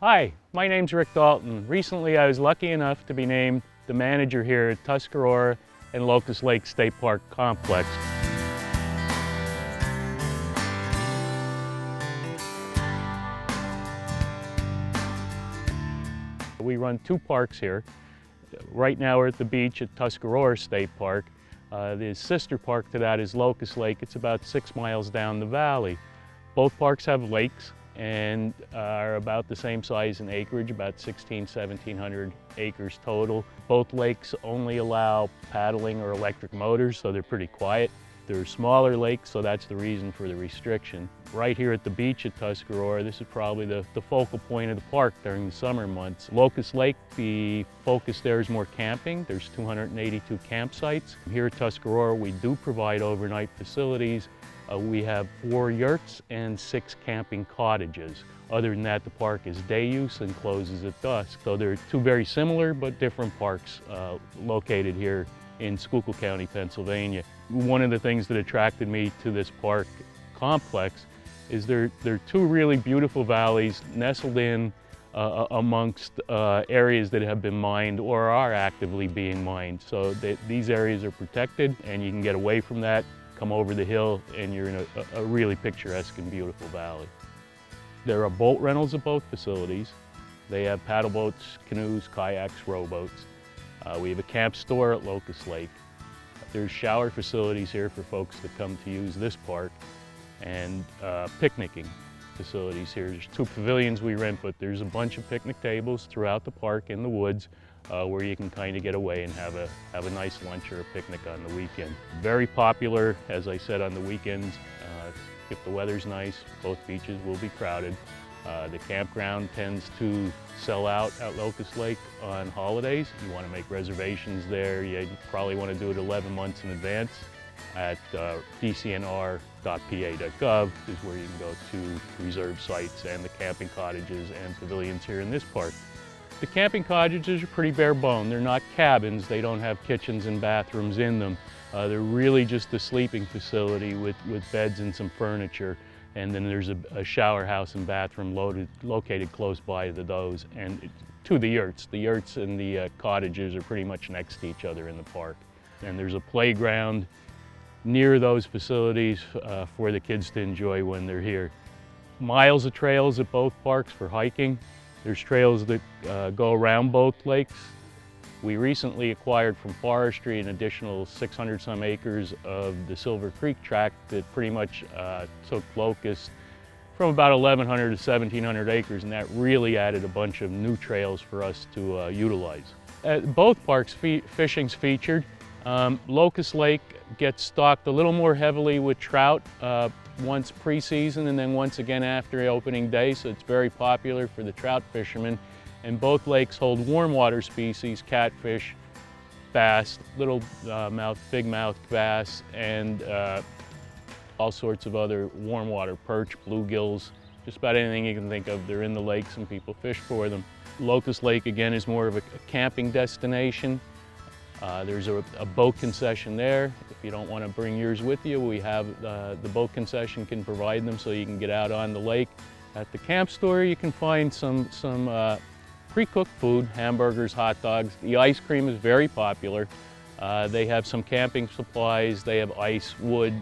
Hi, my name's Rick Dalton. Recently I was lucky enough to be named the manager here at Tuscarora and Locust Lake State Park Complex. We run two parks here. Right now we're at the beach at Tuscarora State Park. The sister park to that is Locust Lake. It's about 6 miles down the valley. Both parks have lakes and are about the same size in acreage, about 1,700 acres total. Both lakes only allow paddling or electric motors, so they're pretty quiet. They're smaller lakes, so that's the reason for the restriction. Right here at the beach at Tuscarora, this is probably the focal point of the park during the summer months. Locust Lake, the focus there is more camping. There's 282 campsites. Here at Tuscarora, we do provide overnight facilities. We have 4 yurts and 6 camping cottages. Other than that, the park is day use and closes at dusk. So they're two very similar but different parks located here in Schuylkill County, Pennsylvania. One of the things that attracted me to this park complex is they're two really beautiful valleys nestled in amongst areas that have been mined or are actively being mined. So these areas are protected and you can get away from that, come over the hill, and you're in a really picturesque and beautiful valley. There are boat rentals at both facilities. They have paddle boats, canoes, kayaks, rowboats. We have a camp store at Locust Lake. There's shower facilities here for folks that come to use this park, and picnicking facilities here. There's 2 pavilions we rent, but there's a bunch of picnic tables throughout the park in the woods where you can kind of get away and have a nice lunch or a picnic on the weekend. Very popular, as I said, on the weekends. If the weather's nice, both beaches will be crowded. The campground tends to sell out at Locust Lake on holidays. You want to make reservations there. You probably want to do it 11 months in advance. At dcnr.pa.gov is where you can go to reserve sites and the camping cottages and pavilions here in this park. The camping cottages are pretty bare bone. They're not cabins. They don't have kitchens and bathrooms in them. They're really just a sleeping facility with beds and some furniture. And then there's a shower house and bathroom located close by to those and to the yurts. The yurts and the cottages are pretty much next to each other in the park. And there's a playground near those facilities for the kids to enjoy when they're here. Miles of trails at both parks for hiking. There's trails that go around both lakes. We recently acquired from forestry an additional 600 some acres of the Silver Creek tract that pretty much took Locust from about 1,100 to 1,700 acres, and that really added a bunch of new trails for us to utilize. At both parks, fishing's featured. Locust Lake gets stocked a little more heavily with trout once pre-season and then once again after opening day, so it's very popular for the trout fishermen. And both lakes hold warm water species, catfish, bass, little big mouth bass, and all sorts of other warm water perch, bluegills, just about anything you can think of. They're in the lakes and people fish for them. Locust Lake again is more of a camping destination. There's a boat concession there. If you don't want to bring yours with you, we have the boat concession can provide them so you can get out on the lake. At the camp store you can find some pre-cooked food, hamburgers, hot dogs. The ice cream is very popular. They have some camping supplies. They have ice, wood,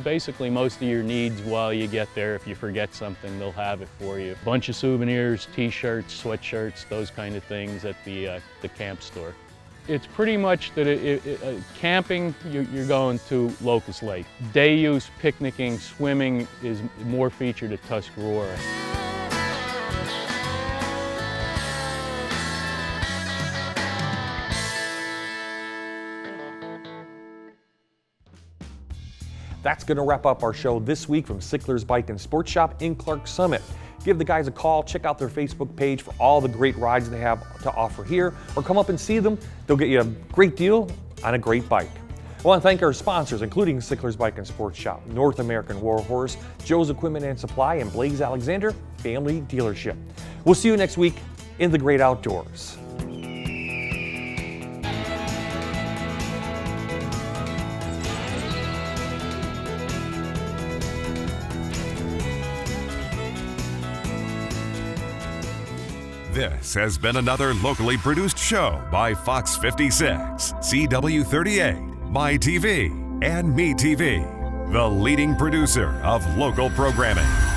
basically most of your needs while you get there. If you forget something, they'll have it for you. A bunch of souvenirs, t-shirts, sweatshirts, those kind of things at the camp store. It's pretty much that camping, you're going to Locust Lake. Day use, picnicking, swimming is more featured at Tuscarora. That's going to wrap up our show this week from Sickler's Bike and Sports Shop in Clark Summit. Give the guys a call, check out their Facebook page for all the great rides they have to offer here, or come up and see them. They'll get you a great deal on a great bike. I want to thank our sponsors, including Sickler's Bike and Sports Shop, North American Warhorse, Joe's Equipment and Supply, and Blaze Alexander Family Dealership. We'll see you next week in the great outdoors. This has been another locally produced show by Fox 56, CW38, MyTV, and MeTV, the leading producer of local programming.